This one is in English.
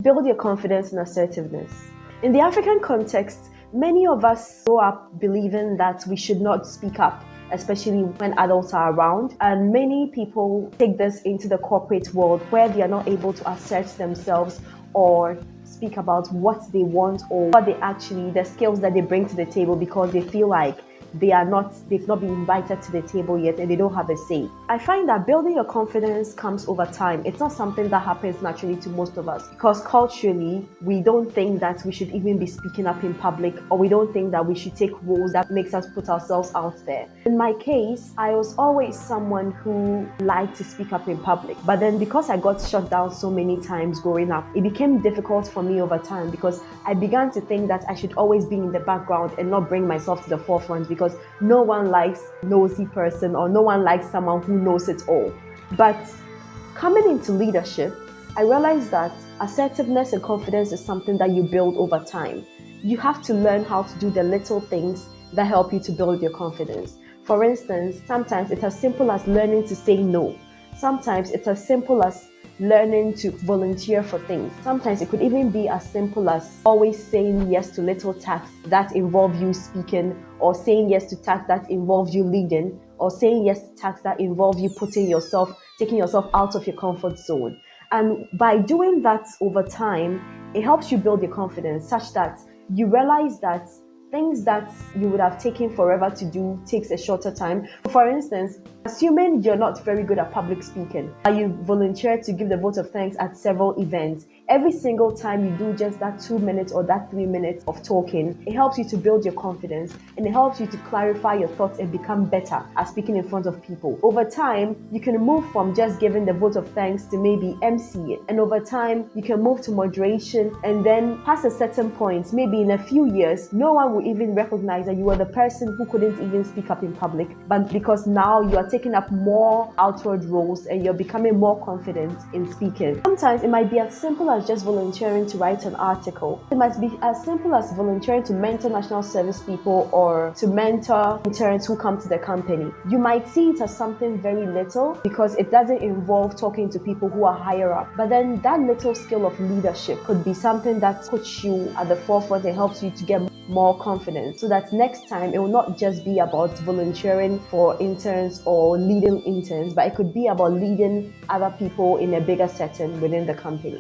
Build your confidence and assertiveness. In the African context, many of us grow up believing that we should not speak up, especially when adults are around. And many people take this into the corporate world where they are not able to assert themselves or speak about what they want or what the skills that they bring to the table, because they feel like they've not been invited to the table yet and they don't have a say. I find that building your confidence comes over time. It's not something that happens naturally to most of us, because culturally we don't think that we should even be speaking up in public, or we don't think that we should take roles that makes us put ourselves out there. In my case, I was always someone who liked to speak up in public, but then because I got shut down so many times growing up, it became difficult for me over time, because I began to think that I should always be in the background and not bring myself to the forefront, because no one likes a nosy person, or no one likes someone who knows it all. But coming into leadership, I realized that assertiveness and confidence is something that you build over time. You have to learn how to do the little things that help you to build your confidence. For instance, sometimes it's as simple as learning to say no. Sometimes it's as simple as learning to volunteer for things. Sometimes it could even be as simple as always saying yes to little tasks that involve you speaking, or saying yes to tasks that involve you leading, or saying yes to tasks that involve you taking yourself out of your comfort zone. And by doing that over time, it helps you build your confidence such that you realize that things that you would have taken forever to do takes a shorter time. For instance, assuming you're not very good at public speaking, you volunteer to give the vote of thanks at several events. Every single time you do just that 2 minutes or that 3 minutes of talking, it helps you to build your confidence, and it helps you to clarify your thoughts and become better at speaking in front of people. Over time, you can move from just giving the vote of thanks to maybe MC it. And over time, you can move to moderation, and then past a certain point, maybe in a few years, no one will even recognize that you were the person who couldn't even speak up in public, but because now you are taking up more outward roles and you're becoming more confident in speaking. Sometimes it might be as simple as just volunteering to write an article. It might be as simple as volunteering to mentor national service people or to mentor interns who come to the company. You might see it as something very little because it doesn't involve talking to people who are higher up, but then that little skill of leadership could be something that puts you at the forefront and helps you to get more confidence, so that next time it will not just be about volunteering for interns or leading interns, but it could be about leading other people in a bigger setting within the company.